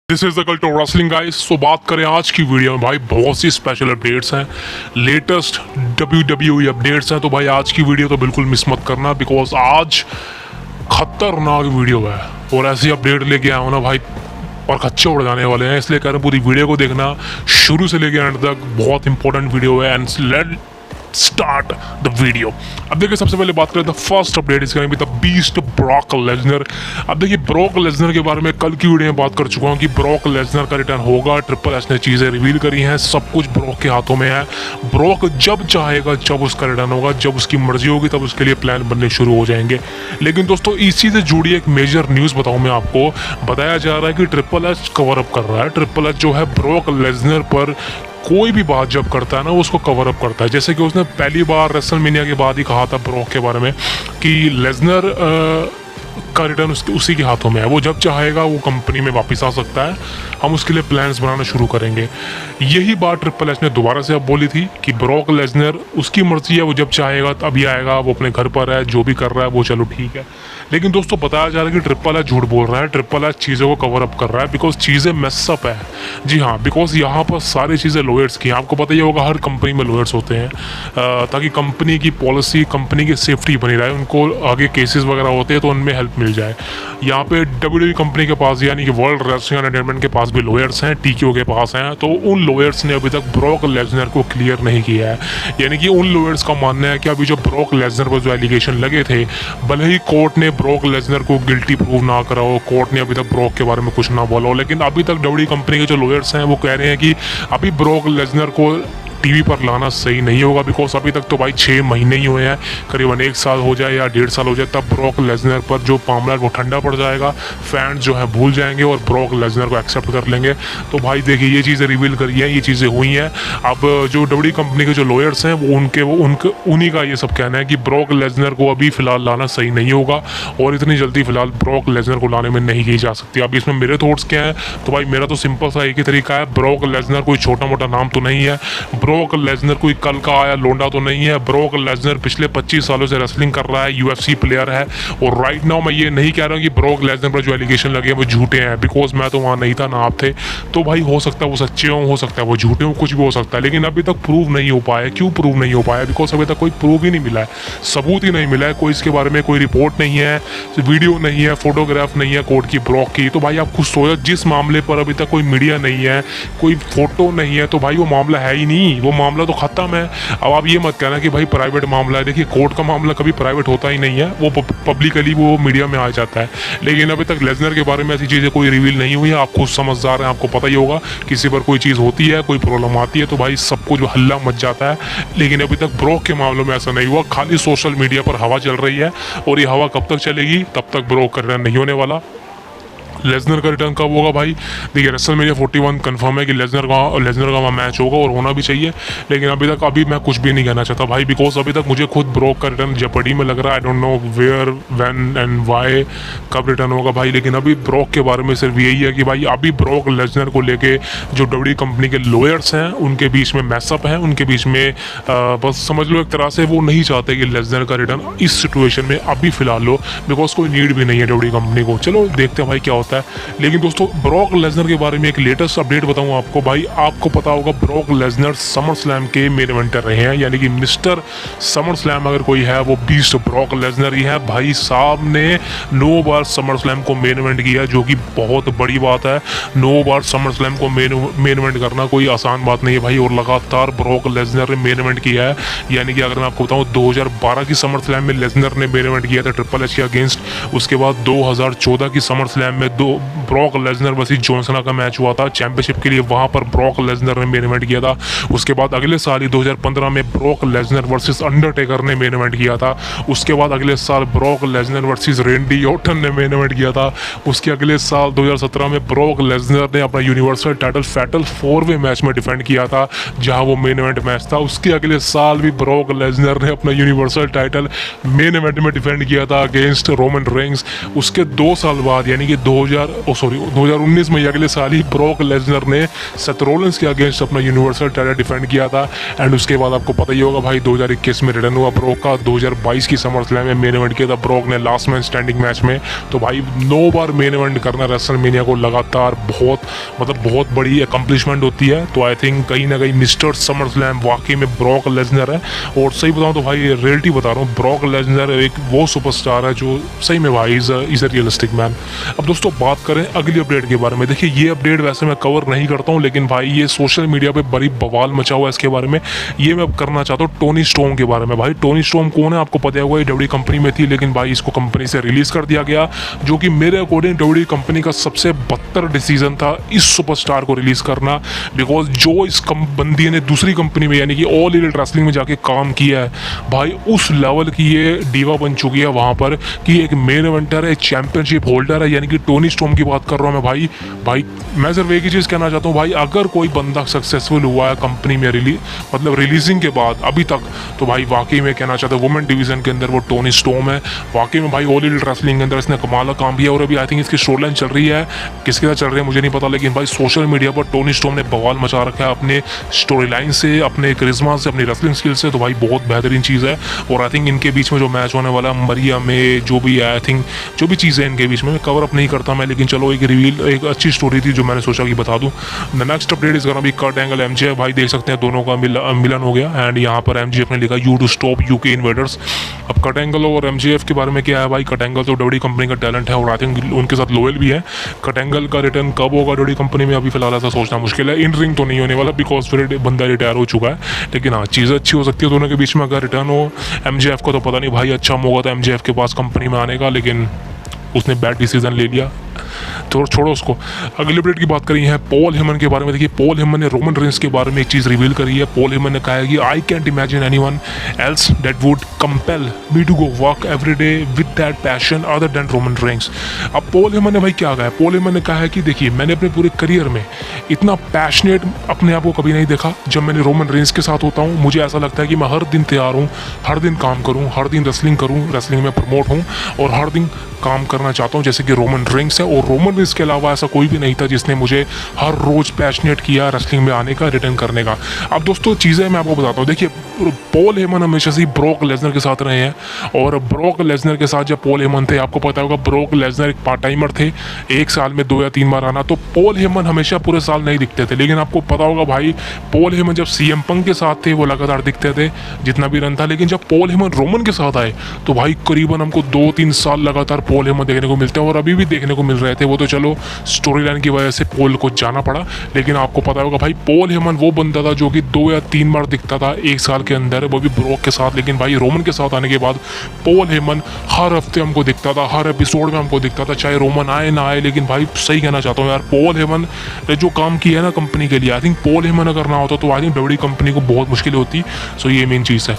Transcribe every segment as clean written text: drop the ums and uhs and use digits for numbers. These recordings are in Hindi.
This is the cult of wrestling guys. So बात करें आज की वीडियो में भाई बहुत सी स्पेशल अपडेट्स हैं, लेटेस्ट WWE अपडेट्स हैं। तो भाई आज की वीडियो तो बिल्कुल मिस मत करना बिकॉज आज खतरनाक वीडियो है और ऐसी अपडेट लेके आया हूँ ना भाई और खच्चे उड़ जाने वाले हैं। इसलिए कह रहा हूँ पूरी वीडियो को देखना शुरू से लेके एंड तक, बहुत इंपॉर्टेंट वीडियो है। And let start the video. अब देखिए सबसे पहले बात करें the first update is going to be the beast Brock Lesnar. अब देखिए ब्रॉक लेसनर के बारे में कल की वीडियो में बात कर चुका हूँ कि ब्रॉक लेसनर का रिटर्न होगा। ट्रिपल एच ने चीज़ें रिवील करी हैं, सब कुछ ब्रॉक के हाथों में है। ब्रॉक जब चाहेगा जब उसका रिटर्न होगा, जब उसकी मर्जी होगी तब उसके लिए प्लान बनने शुरू हो जाएंगे। लेकिन दोस्तों इसी से जुड़ी एक मेजर न्यूज़ बताऊँ मैं आपको। बताया जा रहा है कि ट्रिपल एच कवर अप कर रहा है। ट्रिपल एच जो है ब्रॉक लेसनर पर कोई भी बात जब करता है ना उसको कवर अप करता है। जैसे कि उसने पहली बार रेसलमेनिया के बाद ही कहा था ब्रॉक के बारे में कि लेसनर का रिटर्न उसी के हाथों में है। वो जब चाहेगा वो कंपनी में वापस आ सकता है, हम उसके लिए प्लान्स बनाना शुरू करेंगे। यही बात ट्रिपल एच ने दोबारा से अब बोली थी कि ब्रॉक लेसनर उसकी मर्जी है, वो जब चाहेगा तभी आएगा, वो अपने घर पर है, जो भी कर रहा है वो चलो ठीक है। लेकिन दोस्तों बताया जा रहा है कि ट्रिपल एच झूठ बोल रहा है। ट्रिपल एच चीज़ों को कवर अप कर रहा है बिकॉज चीज़ें मेसअप है। जी हाँ, बिकॉज यहाँ पर सारी चीज़ें लॉयर्स की, आपको पता ही होगा हर कंपनी में लॉयर्स होते हैं ताकि कंपनी की पॉलिसी, कंपनी की सेफ्टी बनी रहे। उनको आगे केसेस वगैरह होते हैं तो उनमें हेल्प मिल जाए। यहाँ पे WWE कंपनी के पास यानी कि वर्ल्ड रेसलिंग एंटरटेनमेंट के पास भी लॉयर्स हैं, TKO के पास हैं। तो उन लॉयर्स ने अभी तक ब्रॉक लेसनर को क्लियर नहीं किया है। यानी कि उन लॉयर्स का मानना है कि अभी जो ब्रॉक लेसनर पर जो एलिगेशन लगे थे, भले ही कोर्ट ने ब्रॉक लेसनर को गिल्टी प्रूव ना करा हो, कोर्ट ने अभी तक ब्रॉक के बारे में कुछ ना बोला हो, लेकिन अभी तक WWE कंपनी के जो लॉयर्स हैं वो कह रहे हैं कि अभी ब्रॉक लेसनर को टीवी पर लाना सही नहीं होगा बिकॉज अभी तक तो भाई 6 महीने ही हुए हैं, करीबन 1 साल हो जाए या 1.5 साल हो जाए तब ब्रॉक लेसनर पर जो मामला है वो ठंडा पड़ जाएगा। फैंस जो है भूल जाएंगे और ब्रॉक लेसनर को एक्सेप्ट कर लेंगे। तो भाई देखिए ये चीज़ें रिवील करी हैं, ये चीज़ें हुई हैं। अब जो WWE कंपनी के जो लॉयर्स हैं वो उन्हीं का ये सब कहना है कि ब्रॉक लेसनर को अभी फिलहाल लाना सही नहीं होगा और इतनी जल्दी फिलहाल ब्रॉक लेसनर को लाने में नहीं की जा सकती। अब इसमें मेरे थॉट्स क्या है, तो भाई मेरा तो सिंपल सा एक ही तरीका है। ब्रॉक लेसनर कोई छोटा मोटा नाम तो नहीं है। ब्रॉक लेसनर कोई कल का आया लोंडा तो नहीं है। ब्रॉक लेसनर पिछले 25 सालों से रेसलिंग कर रहा है, UFC प्लेयर है। और राइट नाउ मैं ये नहीं कह रहा हूँ कि ब्रॉक लेसनर पर जो एलिगेशन लगे हैं वो झूठे हैं बिकॉज मैं तो वहाँ नहीं था ना आप थे। तो भाई हो सकता है वो सच्चे हों, हो सकता है वो झूठे हों, कुछ भी हो सकता है। लेकिन अभी तक प्रूव नहीं हो पाया। क्यों प्रूव नहीं हो पाया? बिकॉज अभी तक कोई प्रूफ ही नहीं मिला है, सबूत ही नहीं मिला है। कोई इसके बारे में कोई रिपोर्ट नहीं है, वीडियो नहीं है, फोटोग्राफ नहीं है कोर्ट की ब्रॉक की। तो भाई आप खुद सोचो, जिस मामले पर अभी तक कोई मीडिया नहीं है, कोई फोटो नहीं है, तो भाई वो मामला है ही नहीं, वो मामला तो खत्म है। अब आप ये मत कहना कि भाई प्राइवेट मामला है। देखिए कोर्ट का मामला कभी प्राइवेट होता ही नहीं है, वो पब्लिकली वो मीडिया में आ जाता है। लेकिन अभी तक लेसनर के बारे में ऐसी चीज़ें कोई रिवील नहीं हुई है। आप खुद समझदार हैं, आपको पता ही होगा किसी पर कोई चीज़ होती है, कोई प्रॉब्लम आती है तो भाई सब कुछ हल्ला मच जाता है। लेकिन अभी तक ब्रॉक के मामलों में ऐसा नहीं हुआ, खाली सोशल मीडिया पर हवा चल रही है और ये हवा कब तक चलेगी, तब तक ब्रॉक का रिटर्न नहीं होने वाला। लेसनर का रिटर्न कब होगा भाई? देखिए रेसलमेनिया 41 कंफर्म है कि लेसनर का वहाँ मैच होगा और होना भी चाहिए। लेकिन अभी मैं कुछ भी नहीं कहना चाहता भाई बिकॉज अभी तक मुझे खुद ब्रॉक का रिटर्न जेपडी में लग रहा है। I don't know where, when and why, कब रिटर्न होगा भाई। लेकिन अभी ब्रॉक के बारे में सिर्फ यही है कि भाई अभी ब्रॉक लेसनर को लेके जो WWE कंपनी के लॉयर्स हैं उनके बीच में मैसअप है, उनके बीच में बस समझ लो एक तरह से वो नहीं चाहते कि लेसनर का रिटर्न इस सिचुएशन में अभी फिलहाल हो बिकॉज कोई नीड भी नहीं है WWE कंपनी को। चलो देखते हैं भाई क्या होता है। लेकिन दोस्तों ब्रॉक लेसनर के बारे में एक लेटेस्ट अपडेट बताऊं आपको। भाई आपको पता होगा ब्रॉक लेसनर समर स्लैम के मेन इवेंटर रहे हैं, यानी कि मिस्टर समर स्लैम अगर कोई है वो बीस्ट ब्रॉक लेसनर ही है। भाई साहब ने 9 बार समर स्लैम को मेन इवेंट किया जो कि बहुत बड़ी बात है। 9 बार समर स्लैम को मेन इवेंट करना कोई आसान बात नहीं है भाई। और लगातार ब्रॉक लेसनर ने मेन इवेंट किया है। यानी कि अगर मैं आपको बताऊँ 2012 की समर स्लैम में लेसनर ने मेन इवेंट किया था ट्रिपल एच के अगेंस्ट। उसके बाद 2014 की समर स्लैम में Brock Lesnar versus John Cena का मैच हुआ था चैंपियनशिप के लिए, वहां पर ब्रॉक लेसनर ने मेन इवेंट किया था। उसके बाद अगले साल ही 2015 में ब्रॉक लेसनर वर्सेस अंडरटेकर ने मेन इवेंट किया था। उसके बाद अगले साल ब्रॉक लेसनर वर्सेस रेंडी ऑर्टन ने मेन इवेंट किया था। उसके अगले साल 2017 में ब्रॉक लेसनर ने अपना यूनिवर्सल टाइटल फैटल 4वे मैच में डिफेंड किया था जहां वो मेन इवेंट मैच था। उसके अगले साल भी ब्रॉक लेसनर ने अपना यूनिवर्सल टाइटल मेन इवेंट में डिफेंड किया था अगेंस्ट रोमन रेंस। उसके 2 साल बाद यानी कि 2019 में अगले साल ही ब्रॉक लेसनर ने सेथ रॉलिंस के अगेंस्ट अपना यूनिवर्सल टाइटल डिफेंड किया था। एंड उसके बाद आपको पता ही होगा भाई 2021 में रिटर्न हुआ ब्रॉक का, 2022 की समर स्लैम में मेन इवेंट किया था ब्रॉक ने लास्ट मैन स्टैंडिंग मैच में। तो भाई 9 बार मेन इवेंट करना रेसलमेनिया को लगातार बहुत बड़ी अकम्पलिशमेंट होती है। तो आई थिंक कहीं ना कहीं मिस्टर समर स्लैम वाकई में ब्रॉक लेसनर है। और सही बताऊँ तो भाई रियलिटी बता रहा हूँ, ब्रॉक लेसनर एक वो सुपरस्टार है जो सही में भाई इज़ अ रियलिस्टिक मैन। अब दोस्तों बात करें अगली अपडेट के बारे में। देखिए ये अपडेट वैसे मैं कवर नहीं करता हूँ, लेकिन भाई ये सोशल मीडिया पे बड़ी बवाल मचा हुआ है इसके बारे में। ये मैं करना चाहता हूँ टोनी स्टॉर्म के बारे में। भाई टोनी स्टॉर्म कौन है आपको पता होगा, ये डब्ल्यूडब्ल्यूई कंपनी में थी, लेकिन भाई इसको कंपनी से रिलीज कर दिया गया, जो कि मेरे अकॉर्डिंग डब्ल्यूडब्ल्यूई कंपनी का सबसे बदतर डिसीजन था इस सुपरस्टार को रिलीज करना। बिकॉज जो इस बंदी ने दूसरी कंपनी में यानी कि ऑल एलिट रेसलिंग में जाके काम किया है, भाई उस लेवल की ये डीवा बन चुकी है वहाँ पर कि एक मेन इवेंटर है, चैंपियनशिप होल्डर है, यानी कि टोनी स्टॉर्म की बात कर रहा हूँ मैं। भाई मैं सिर्फ एक ही चीज़ कहना चाहता हूँ भाई, अगर कोई बंदा सक्सेसफुल हुआ है कंपनी में रिलीजिंग के बाद अभी तक, तो भाई वाकई में कहना चाहता हूँ वुमेन डिवीजन के अंदर वो टोनी स्टॉर्म है। वाकई में भाई ऑल एलिट रेसलिंग के अंदर इसने कमाल का काम किया। और अभी आई थिंक इसकी स्टोरी लाइन चल रही है, किसके साथ चल रही है मुझे नहीं पता, लेकिन भाई सोशल मीडिया पर टोनी स्टॉर्म ने बवाल मचा रखा है अपने स्टोरी लाइन से, अपने करिश्मा से, अपनी रेसलिंग स्किल से। तो भाई बहुत बेहतरीन चीज़ है। और आई थिंक इनके बीच में जो मैच होने वाला मरिया में जो भी है, आई थिंक जो भी चीज़ें इनके बीच में कवर अप नहीं करता मैं, लेकिन चलो एक अच्छी स्टोरी थी जो मैंने सोचा कि बता दूं। The next update is gonna be Kurt Angle MJF. भाई देख सकते हैं दोनों का मिलन हो गया। एंड यहाँ पर एमजेएफ ने लिखा you to stop UK invaders. अब कर्ट एंगल और एमजेएफ के बारे में क्या है भाई, कर्ट एंगल तो डब्ल्यूडब्ल्यूई कंपनी का टैलेंट है और आई थिंक उनके साथ लॉयल भी है। कर्ट एंगल का रिटर्न कब होगा डब्ल्यूडब्ल्यूई कंपनी में अभी फिलहाल ऐसा सोचना मुश्किल है। इन रिंग तो नहीं होने वाला बिकॉज फिर बंदा रिटायर हो चुका है, लेकिन हाँ चीज़ें अच्छी हो सकती है दोनों के बीच में अगर रिटर्न हो। एमजेएफ को तो पता नहीं भाई अच्छा मौका था एमजेएफ के पास कंपनी में आने का, लेकिन उसने बैड डिसीजन ले लिया, तो छोड़ो उसको। अगली अपडेट की बात करी है पॉल हेमन के बारे में। देखिए पॉल हेमन ने रोमन रेंस के बारे में एक चीज़ रिवील करी है। पॉल हेमन ने कहा है कि I can't imagine anyone else that would compel me to go work every day with that passion other than Roman Reigns. अब पॉल हेमन ने भाई क्या कहा है, पॉल हेमन ने कहा है कि देखिए मैंने अपने पूरे करियर में इतना पैशनेट अपने आप को कभी नहीं देखा। जब मैंने रोमन रेंस के साथ होता हूँ मुझे ऐसा लगता है कि मैं हर दिन तैयार हूँ, हर दिन काम करूँ, हर दिन रेसलिंग करूँ, रेसलिंग में प्रमोट हूँ और हर दिन काम करना चाहता हूँ जैसे कि रोमन रेंस है। और रोमन रेंस के अलावा ऐसा कोई भी नहीं था जिसने मुझे हर रोज पैशनेट किया रेसलिंग में आने का, रिटर्न करने का। अब दोस्तों चीज़ें मैं आपको बताता हूँ। देखिए पॉल हेमन हमेशा से ब्रॉक लेसनर के साथ रहे हैं और ब्रॉक लेसनर के साथ जब पॉल हेमन थे, आपको पता होगा ब्रॉक लेसनर एक पार्ट टाइमर थे, एक साल में 2 या 3 बार आना। तो पॉल हेमन हमेशा पूरे साल नहीं दिखते थे, लेकिन आपको पता होगा भाई पॉल हेमन जब सीएम पंक के साथ थे वो लगातार दिखते थे जितना भी रन था। लेकिन जब पॉल हेमन रोमन के साथ आए तो भाई करीबन हमको 2-3 साल लगातार पॉल हेमन देखने को मिलते हैं और अभी भी देखने को मिल रहे थे। वो तो चलो स्टोरी लाइन की वजह से पॉल को जाना पड़ा, लेकिन आपको पता होगा भाई पॉल हेमन वो बंदा था जो कि 2 या 3 बार दिखता था एक साल के अंदर, वो भी ब्रॉक के साथ। लेकिन भाई रोमन के साथ आने के बाद पॉल हेमन हर हफ्ते हमको दिखता था, हर एपिसोड में हमको दिखता था, चाहे रोमन आए ना आए। लेकिन भाई सही कहना चाहता हूँ यार, पॉल हेमन ने जो काम किया है ना कंपनी के लिए, आई थिंक पॉल हेमन अगर ना होता तो आई थिंक डब्ल्यूडब्ल्यूई कंपनी को बहुत मुश्किल होती। सो ये मेन चीज़ है।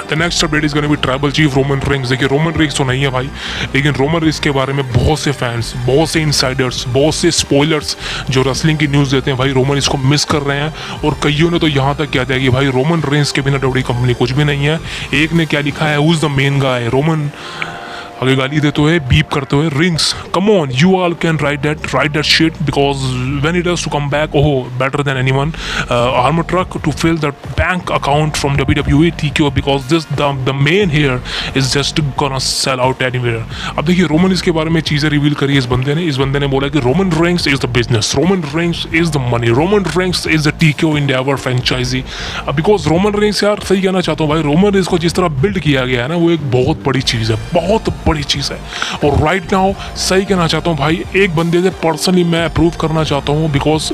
The next update is gonna B tribal chief Roman Reigns. देखिए रोमन रेंस तो नहीं है भाई, लेकिन रोमन रेंस के बारे में बहुत से फैंस, बहुत से इनसाइडर्स, बहुत से स्पॉयलर्स जो रेसलिंग की न्यूज़ देते हैं भाई रोमन रेंस को मिस कर रहे हैं। और कईयों ने तो यहाँ तक कह दिया कि भाई रोमन रेंस के बिना डब्ल्यूडब्ल्यूई कंपनी कुछ भी नहीं है। एक ने क्या लिखा है, who is the main guy, Roman आगे गाली देते हुए बीप करते हुए, Reigns come on you all can write that shit because when it has to come back ओहो better than anyone armour truck to fill the bank account from WWE TKO because this the man here is just gonna sell out anywhere. अब देखिए रोमन इसके बारे में चीज़ें रिवील करी इस बंदे ने बोला कि Roman Reigns is the business, Roman Reigns is the money, Roman Reigns is the TKO Endeavor franchise. Because Roman Reigns यार सही कहना चाहता हूँ भाई, रोमन रेंस को जिस तरह बिल्ड किया गया है ना वो एक बहुत बड़ी चीज़ है, बहुत बड़ी चीज़ है। और राइट नाउ सही कहना चाहता हूँ भाई, एक बंदे से पर्सनली मैं अप्रूव करना चाहता हूँ बिकॉज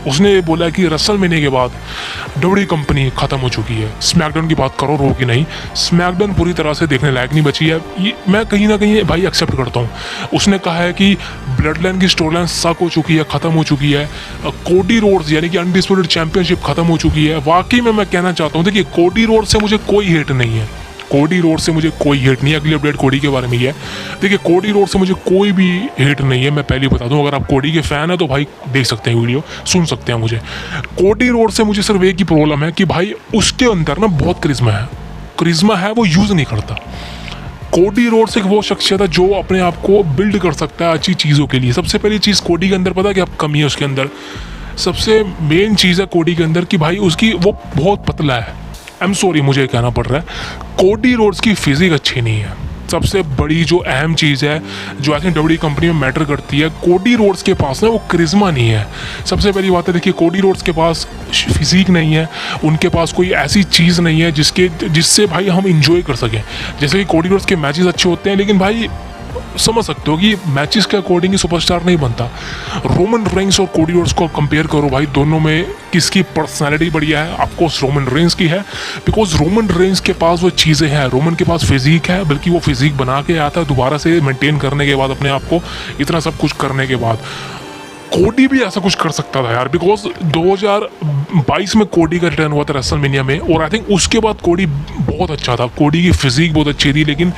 उसने बोला कि रेसलमेनिया के बाद डब्ल्यूडब्ल्यूई कंपनी खत्म हो चुकी है। स्मैकडाउन की बात करो रो की नहीं, स्मैकडाउन पूरी तरह से देखने लायक नहीं बची है। ये मैं कहीं ना कहीं भाई एक्सेप्ट करता हूँ। उसने कहा है कि ब्लड लाइन की स्टोरी लाइन सक हो चुकी है, ख़त्म हो चुकी है। कोडी रोड्स यानी कि अनडिस्प्यूटेड चैंपियनशिप खत्म हो चुकी है। वाकई में मैं कहना चाहता हूँ देखिए कोडी रोड से मुझे कोई हेट नहीं है, कोडी रोड से मुझे कोई हेट नहीं है। अगली अपडेट कोडी के बारे में ही है। देखिए कोडी रोड से मुझे कोई भी हेट नहीं है, मैं पहले बता दूं। अगर आप कोडी के फैन हैं तो भाई देख सकते हैं वीडियो, सुन सकते हैं मुझे। कोडी रोड से मुझे सिर्फ एक ही प्रॉब्लम है कि भाई उसके अंदर ना बहुत करिश्मा है वो यूज़ नहीं करता। कोडी रोड्स एक वो शख्सियत है जो अपने आप को बिल्ड कर सकता है अच्छी चीज़ों के लिए। सबसे पहली चीज़ कोडी के अंदर पता है कि अब कमी है उसके अंदर, सबसे मेन चीज़ है कोडी के अंदर कि भाई उसकी वो बहुत पतला है। आई एम सॉरी मुझे कहना पड़ रहा है, कोडी रोड्स की फिजिक अच्छी नहीं है। सबसे बड़ी जो अहम चीज़ है जो आई थिंक डब्ल्यूडब्ल्यूई कंपनी में मैटर करती है, कोडी रोड्स के पास ना वो करिश्मा नहीं है। सबसे पहली बात है, देखिए कोडी रोड्स के पास फिजिक नहीं है, उनके पास कोई ऐसी चीज़ नहीं है जिससे भाई हम इंजॉय कर सकें। जैसे कि कोडी रोड्स के मैचेस अच्छे होते हैं, लेकिन भाई समझ सकते हो कि मैचेस के अकॉर्डिंग ही सुपरस्टार नहीं बनता। रोमन रेंस और कोडी रोड्स को कंपेयर करो भाई, दोनों में किसकी पर्सनालिटी बढ़िया है? ऑफकोर्स रोमन रेंस की है, बिकॉज रोमन रेंस के पास वो चीज़ें हैं, रोमन के पास फिजिक है, बल्कि वो फिजिक बना के आता है दोबारा से मेंटेन करने के बाद अपने आप को, इतना सब कुछ करने के बाद। कोडी भी ऐसा कुछ कर सकता था यार, बिकॉज 2022 में कोडी का रिटर्न हुआ था रेसलमेनिया में, और आई थिंक उसके बाद कोडी बहुत अच्छा था, कोडी की फिजिक बहुत अच्छी थी। लेकिन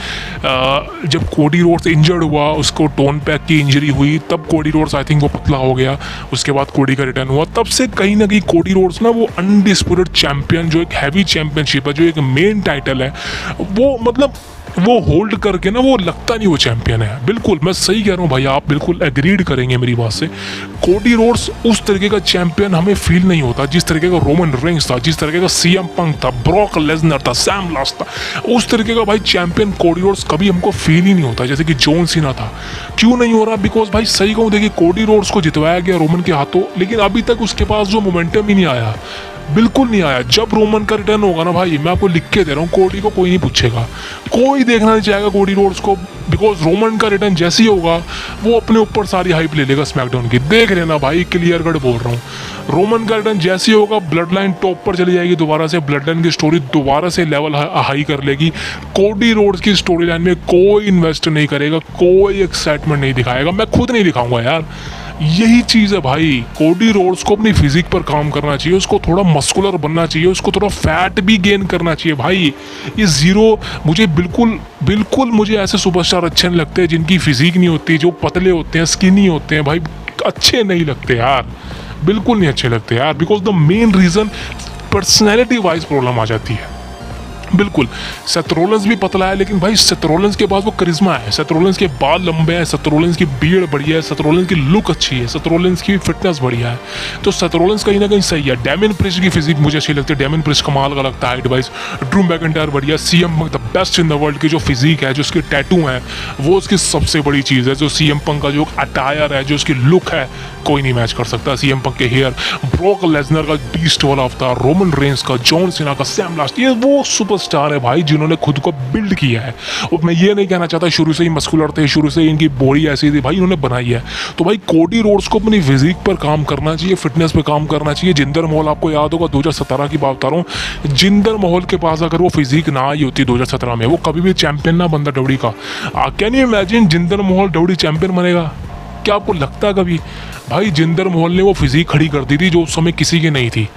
जब कोडी रोड्स इंजर्ड हुआ, उसको टोन पैक की इंजरी हुई, तब कोडी रोड्स आई थिंक वो पतला हो गया। उसके बाद कोडी का रिटर्न हुआ, तब से कहीं ना कहीं कोडी रोड्स ना वो अनडिस्प्यूटेड चैंपियन, जो एक हैवी चैंपियनशिप है, जो एक मेन टाइटल है, वो मतलब वो होल्ड करके ना वो लगता नहीं वो चैंपियन है। बिल्कुल मैं सही कह रहा हूँ भाई, आप बिल्कुल एग्रीड करेंगे मेरी बात से। कोडी रोड्स उस तरीके का चैंपियन हमें फील नहीं होता जिस तरीके का रोमन रेंस था, जिस तरीके का सीएम पंक था, ब्रॉक लेसनर था, सैम लास्ट था। उस तरीके का भाई चैंपियन कोडी रोड्स कभी हमको फील ही नहीं होता जैसे कि जॉन सीना था। क्यों नहीं हो रहा? बिकॉज भाई सही कहूँ, देखिए कोडी रोड्स को जितवाया गया रोमन के हाथों, लेकिन अभी तक उसके पास जो मोमेंटम ही नहीं आया, बिल्कुल नहीं आया। जब रोमन का रिटर्न होगा ना भाई, मैं आपको लिख के दे रहा हूँ, कोडी को कोई नहीं पूछेगा, कोई देखना नहीं चाहेगा कोडी रोड्स को, बिकॉज रोमन का रिटर्न जैसे ही होगा वो अपने ऊपर सारी हाइप ले लेगा स्मैकडाउन की। देख लेना भाई, क्लियर कट बोल रहा हूँ, रोमन का रिटर्न जैसे ही होगा ब्लड लाइन टॉप पर चली जाएगी दोबारा से, ब्लड लाइन की स्टोरी दोबारा से लेवल हाई कर लेगी। कोडी रोड्स की स्टोरी लाइन में कोई इन्वेस्ट नहीं करेगा, कोई एक्साइटमेंट नहीं दिखाएगा, मैं खुद नहीं दिखाऊंगा यार। यही चीज़ है भाई, कोडी रोड्स को अपनी फिजिक पर काम करना चाहिए, उसको थोड़ा मस्कुलर बनना चाहिए, उसको थोड़ा फैट भी गेन करना चाहिए भाई। ये ज़ीरो मुझे बिल्कुल मुझे ऐसे सुपरस्टार अच्छे नहीं लगते जिनकी फिजिक नहीं होती, जो पतले होते हैं, स्किनी होते हैं भाई, अच्छे नहीं लगते यार, बिल्कुल नहीं अच्छे लगते यार। Because the main reason personality wise problem आ जाती है। बिल्कुल सेथ रोलेंस भी पतला है, लेकिन भाई सेथ रोलेंस के पास वो करिश्मा है, सेथ रोलेंस के बाल लंबे हैं, सेथ रोलेंस की बीड़ बढ़िया है, सेथ रोलेंस की लुक अच्छी है, सेथ रोलेंस की फिटनेस बढ़िया है, तो सेथ रोलेंस कहीं ना कहीं सही है। डैमियन प्रिस्ट की फिजिक मुझे अच्छी लगती है, डैमियन प्रिस्ट कमाल का लगता है हाइट वाइज। ड्रू मैकिंटायर बढ़िया, CM Punk the best in the world की जो फिजिक है, जो उसके टैटू है, वो उसकी सबसे बड़ी चीज़ है। जो सीएम पंक का जो अटायर है, जो उसकी लुक है, कोई नहीं मैच कर सकता सीएम पंक के हेयर। ब्रॉक लेसनर का बीस्ट वाला अवतार, रोमन रेंस का, जॉन सीना का, सैम लास्ट, ये वो सुपरस्टार है भाई जिन्होंने खुद को बिल्ड किया है। और मैं ये नहीं कहना चाहता शुरू से ही मस्कुलर थे, शुरू से ही इनकी बॉडी ऐसी थी, भाई इन्होंने बनाई है। तो भाई कोडी रोड्स को अपनी फिजिक पर काम करना चाहिए, फिटनेस पर काम करना चाहिए। जिंदर महल आपको याद होगा, 2017 की बात बता रहा हूँ, जिंदर महल के पास अगर वो फिजिक ना आई होती 2017 में, वो कभी भी चैंपियन ना बनता डब्ल्यूडब्ल्यूई का। Can you imagine Jinder Mahal WWE champion बनेगा? क्या आपको लगता है कभी? भाई जिंदर महल ने वो फिजिक खड़ी कर दी थी जो उस समय किसी की नहीं थी,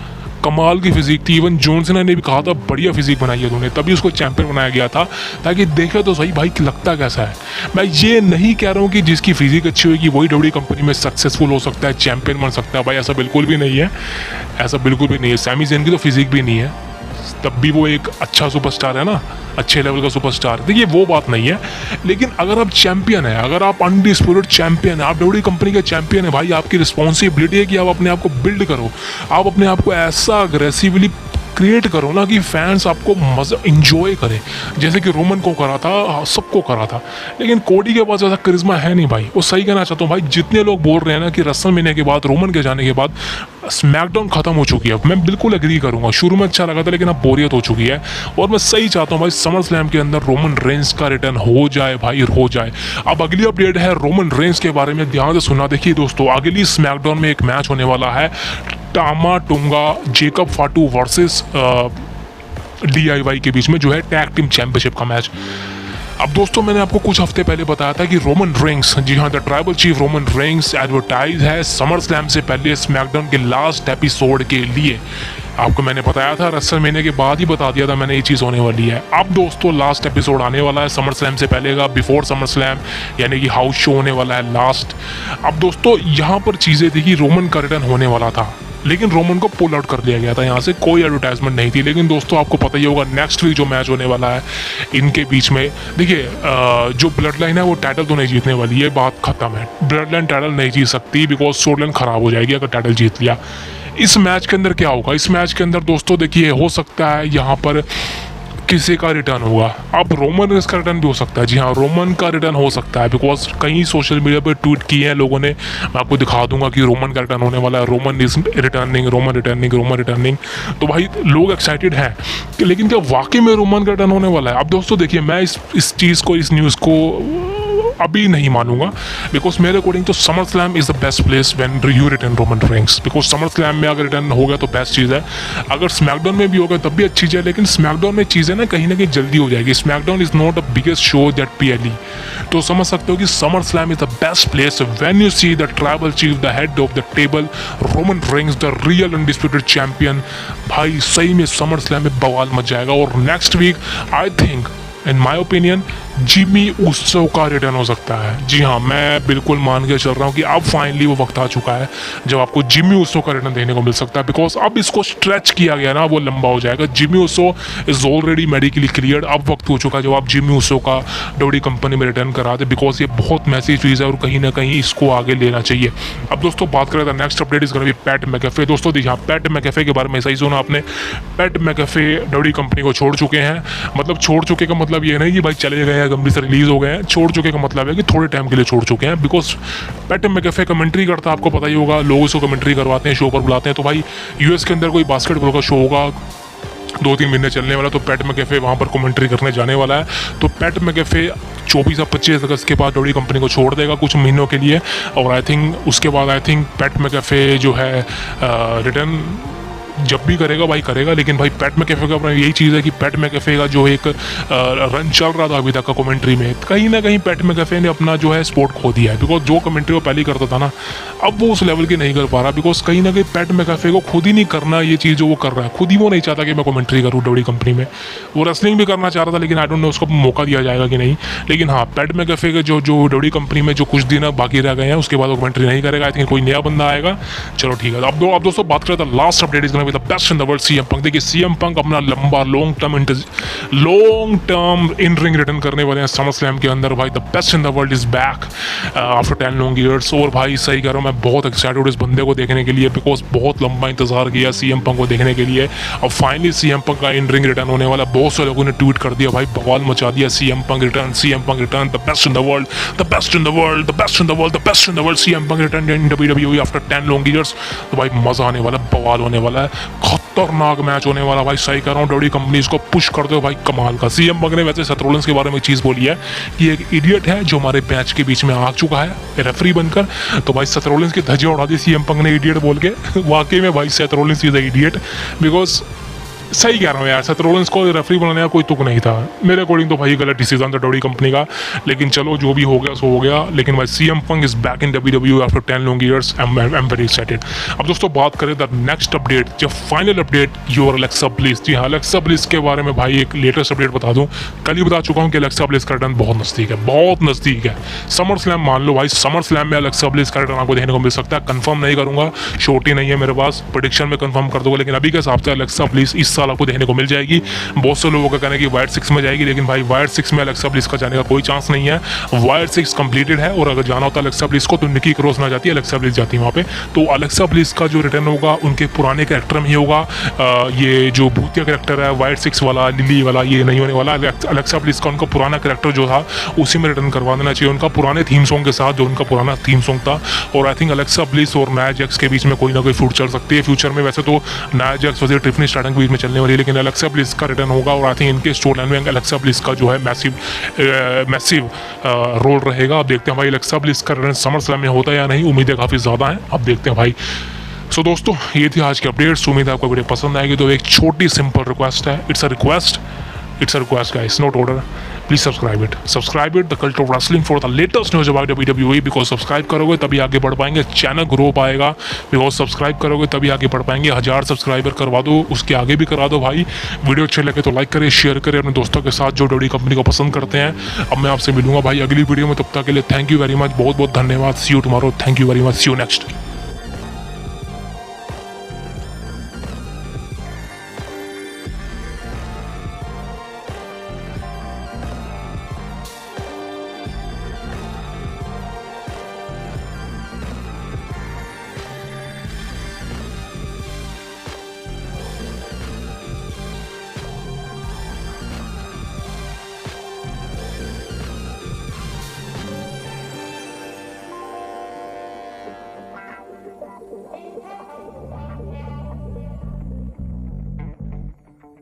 कमाल की फिजिक थी। इवन जॉन सीना ने भी कहा था बढ़िया फिजिक बनाई है उन्होंने, तभी उसको चैंपियन बनाया गया था, ताकि देखे तो सही भाई लगता कैसा है। मैं ये नहीं कह रहा हूँ कि जिसकी फिजिक अच्छी होगी वही डब्ल्यूडब्ल्यूई कंपनी में सक्सेसफुल हो सकता है, चैंपियन बन सकता है, भाई ऐसा बिल्कुल भी नहीं है, ऐसा बिल्कुल भी नहीं है। सैमी ज़ेन की तो फिजिक भी नहीं है, तब भी वो एक अच्छा सुपरस्टार है ना, अच्छे लेवल का सुपरस्टार। देखिए वो बात नहीं है, लेकिन अगर आप चैंपियन है, अगर आप अनडिस्प्यूटेड चैंपियन है, आप डब्ल्यूडब्ल्यूई कंपनी के चैंपियन है, भाई आपकी रिस्पॉन्सिबिलिटी है कि आप अपने आप को बिल्ड करो, आप अपने आप को ऐसा अग्रेसिवली क्रिएट करो ना कि फैंस आपको मज़ा इंजॉय करें, जैसे कि रोमन को करा था, सबको करा था। लेकिन कोडी के पास ऐसा करिश्मा है नहीं भाई। वो सही कहना चाहता हूँ भाई, जितने लोग बोल रहे हैं ना कि रेसलमेनिया के बाद, रोमन के जाने के बाद स्मैकडाउन खत्म हो चुकी है, मैं बिल्कुल एग्री करूंगा। शुरू में अच्छा लगा था, लेकिन अब बोरियत हो चुकी है, और मैं सही चाहता हूँ भाई समर स्लैम के अंदर रोमन रेंस का रिटर्न हो जाए भाई, हो जाए। अब अगली अपडेट है रोमन रेंस के बारे में, ध्यान से सुनना। देखिए दोस्तों, अगली स्मैकडाउन में एक मैच होने वाला है, Tama Tonga Jacob Fatu versus DIY के बीच में, जो है टैग टीम चैंपियनशिप का मैच। अब दोस्तों मैंने आपको कुछ हफ्ते पहले बताया था कि रोमन रेंस, जी हाँ, the tribal chief Roman Reigns advertise है समर स्लैम से पहले स्मैकडाउन के लास्ट एपिसोड के लिए। आपको मैंने बताया था, रेसलमेनिया के बाद ही बता दिया था मैंने, ये चीज़ होने वाली है। अब दोस्तों लास्ट एपिसोड आने वाला है समर स्लैम से पहले का, बिफोर समर स्लैम, यानी कि हाउस शो होने वाला है लास्ट। अब दोस्तों यहाँ पर चीज़ें थी कि रोमन का रिटर्न होने वाला था, लेकिन रोमन को पुल आउट कर दिया गया था यहाँ से, कोई एडवर्टाइजमेंट नहीं थी। लेकिन दोस्तों आपको पता ही होगा नेक्स्ट वीक जो मैच होने वाला है इनके बीच में, देखिए जो ब्लड लाइन है वो टाइटल तो नहीं जीतने वाली, ये बात खत्म है। ब्लड लाइन टाइटल नहीं जीत सकती बिकॉज स्टोरी लाइन खराब हो जाएगी अगर टाइटल जीत लिया। इस मैच के अंदर क्या होगा, इस मैच के अंदर दोस्तों देखिए हो सकता है यहाँ पर किसी का रिटर्न होगा। अब रोमन रेंस का रिटर्न भी हो सकता है, जी हाँ रोमन का रिटर्न हो सकता है बिकॉज कई सोशल मीडिया पर ट्वीट किए हैं लोगों ने, मैं आपको दिखा दूंगा कि रोमन का रिटर्न होने वाला है, Roman is returning, Roman returning, Roman returning. तो भाई लोग एक्साइटेड हैं कि लेकिन क्या वाकई में रोमन का रिटर्न होने वाला है। अब दोस्तों देखिए मैं इस चीज़ को, इस न्यूज़ को अभी नहीं मानूंगा बिकॉज मेरे अकॉर्डिंग तो summer slam is the best place when you return Roman Reigns, because summer slam में अगर रिटर्न हो गया तो बेस्ट चीज़ है, अगर स्मैकडाउन में भी होगा तब भी अच्छी चीज़ है। लेकिन स्मैकडाउन में चीज़ें ना कहीं जल्दी हो जाएगी। SmackDown is not the biggest show that PLE, तो समझ सकते हो कि summer slam is the best place when you see the tribal chief, the head of the table Roman Reigns, the real undisputed champion. भाई सही में समर स्लैम में बवाल मच जाएगा। और next week I think in my opinion Jimmy Uso का रिटर्न हो सकता है। जी हाँ मैं बिल्कुल मान के चल रहा हूँ कि अब फाइनली वो वक्त आ चुका है जब आपको जिमी ऊसो का रिटर्न देने को मिल सकता है, बिकॉज अब इसको स्ट्रेच किया गया ना, वो लंबा हो जाएगा। Jimmy Uso is already medically cleared, अब वक्त हो चुका है जब आप जिमी ऊसो का WWE कंपनी में रिटर्न करा दे, बिकॉज ये बहुत मैसी चीज़ है और कहीं ना कहीं इसको आगे लेना चाहिए। अब दोस्तों बात करें तो next update is gonna B PAT McAfee. दोस्तों देखिए पैट मैकेफे के बारे में सही सुना आपने, पैट मैकेफे WWE कंपनी को छोड़ चुके हैं। मतलब छोड़ चुके का मतलब ये नहीं कि भाई चले गए हैं, गंभीर से रिलीज हो गए हैं। छोड़ चुके का मतलब है कि थोड़े टाइम के लिए छोड़ चुके हैं, बिकॉज पैट मैकेफे कमेंट्री करता है, आपको पता ही होगा, लोगों से कमेंट्री करवाते हैं, शो पर बुलाते हैं। तो भाई US के अंदर कोई बास्केटबॉल का शो होगा 2-3 महीने चलने वाला, तो पैट मैकेफे वहाँ पर कमेंट्री करने जाने वाला है। तो पैट मैकेफे 24 या 25 अगस्त के बाद WWE कंपनी को छोड़ देगा कुछ महीनों के लिए, और आई थिंक उसके बाद आई थिंक पैट मैकेफे जो है रिटर्न जब भी करेगा भाई करेगा। लेकिन भाई पैट मैकेफे का अपना यही चीज़ है कि पैट मैकेफे का जो एक रन चल रहा था अभी तक का कमेंट्री में, कहीं ना कहीं पैट मैकेफे ने अपना जो है स्पोर्ट खो दिया है। बिकॉज जो कमेंट्री वो पहले करता था ना, अब वो उस लेवल की नहीं कर पा रहा, बिकॉज कहीं ना कहीं पैट मैकेफे को खुद ही नहीं करना ये चीज़ जो वो कर रहा है, खुद ही वो नहीं चाहता कि मैं कमेंट्री करूँ WWE कंपनी में। वो रेसलिंग भी करना चाह रहा था लेकिन आई डोंट नो उसको मौका दिया जाएगा कि नहीं। लेकिन हाँ पैट मैकेफे के जो WWE कंपनी में जो कुछ दिन बाकी रह गए हैं उसके बाद वो कमेंट्री नहीं करेगा। आई थिंक कोई नया बंदा आएगा। चलो ठीक है। अब दोस्तों बात करें तो last update is gonna be the best in the world CM Punk। देखिए CM Punk अपना लंबा long term in ring return करने वाले हैं समर स्लैम के अंदर। भाई the best in the world is back after 10 long years. और भाई सही कह रहा हूँ मैं बहुत एक्साइटेड हूँ इस बंदे को देखने के लिए, बिकॉज बहुत लंबा इंतजार किया CM Punk को देखने के लिए। अब फाइनली CM Punk का इन रिंग रिटर्न होने वाला। बहुत से लोगों ने ट्वीट कर दिया भाई, बवाल मचा दिया, CM Punk return, CM Punk return, the best in the world, the best in the world, the best in the world, the best in the world, CM Punk return in WWE after 10 long years. तो भाई मजा आने वाला, बवाल होने वाला है, खतरनाक मैच होने वाला। भाई सही कह रहा हूँ, WWE कंपनी इसको पुश कर दो भाई, कमाल का। CM Punk ने वैसे सेथ रॉलिंस के बारे में एक चीज़ बोली है कि एक इडियट है जो हमारे मैच के बीच में आ चुका है रेफरी बनकर। तो भाई सेथ रॉलिंस की धज्जियां उड़ा दी CM Punk ने इडियट बोल के। वाकई में भाई Seth Rollins is idiot, because सही कह रहा हूँ यार, सेथ रॉलिंस को रेफरी बनाने का कोई तुक नहीं था मेरे अकॉर्डिंग। तो भाई गलत डिसीजन था WWE कंपनी का, लेकिन चलो जो भी हो गया सो हो गया। लेकिन भाई CM Punk is back in WWE after 10 long years. I am very excited. अब दोस्तों बात करें द नेक्स्ट अपडेट, जो final update, your Alexa Bliss. जी हाँ अलेक्सा ब्लिस के बारे में भाई एक लेटेस्ट अपडेट बता दूँ। कल ही बता चुका हूँ कि अलेक्सा ब्लिस का रिटर्न बहुत नज़दीक है, बहुत नज़दीक है। समर स्लैम मान लो भाई, समर स्लैम में अलेक्सा ब्लिस का रिटर्न आपको देखने को मिल सकता है। कंफर्म नहीं करूँगा, शोटी नहीं है मेरे पास, प्रेडिक्शन में कंफर्म कर दूंगा, लेकिन अभी के हिसाब से अलेक्सा ब्लिस इस साल आपको देखने को मिल जाएगी। बहुत से लोगों का कहना है कि वाइड 6 में जाएगी, लेकिन भाई वाइड 6 में अलेक्सा ब्लिस का जाने का कोई चांस नहीं है। वाइड 6 कंप्लीटेड है, और अगर जाना होता अलेक्सा ब्लिस को तो निकी क्रॉस ना जाती है, अलेक्सा ब्लिस जाती है वहाँ पे। तो अलेक्सा ब्लिस का जो रिटर्न होगा उनके पुराने कैरेक्टर में ही होगा। ये जो भूतिया कैरेक्टर है वाइड 6 वाला, लिली वाला, ये नहीं होने वाला। अलेक्सा ब्लिस का उनका पुराना कैरेक्टर जो था उसी में रिटर्न करवा देना चाहिए, उनका पुराने थीम सॉन्ग के साथ, जो उनका पुराना थीम सॉन्ग था। और आई थिंक अलेक्सा ब्लिस और नाया जैक्स के बीच में कोई ना कोई फूट चल सकती है फ्यूचर में। वैसे तो नाया जैक्स वजह ट्रिफनी स्टार्टिंग के बीच में चलने वाली है, लेकिन अलेक्सा ब्लिस का रिटर्न होगा। और आई थिंक इनके स्टोरी लाइन में अलेक्सा ब्लिस का जो है मैसिव रोल रहेगा। अब देखते हैं भाई अलेक्सा ब्लिस का रिटर्न समर स्लैम में होता है या नहीं, उम्मीदें काफ़ी ज़्यादा हैं, अब देखते हैं भाई। सो दोस्तों ये थी आज की अपडेट्स, उम्मीद है आपको वीडियो पसंद आएगी। तो एक छोटी सिंपल रिक्वेस्ट है, it's a request guys, not order. Please subscribe it the cult of wrestling for the latest news about WWE, because subscribe करोगे तभी आगे बढ़ पाएंगे, चैनल ग्रो पाएगा। बिकॉज सब्सक्राइब करोगे तभी आगे बढ़ पाएंगे। 1000 सब्सक्राइबर करवा दो, उसके आगे भी करा दो भाई। वीडियो अच्छे लगे तो लाइक करें, शेयर करें अपने दोस्तों के साथ जो WWE कंपनी को पसंद करते हैं। अब मैं आपसे मिलूंगा भाई अगली वीडियो में, तब तक के लिए थैंक यू वेरी मच, बहुत बहुत धन्यवाद। See you tomorrow, thank you very much, see you next.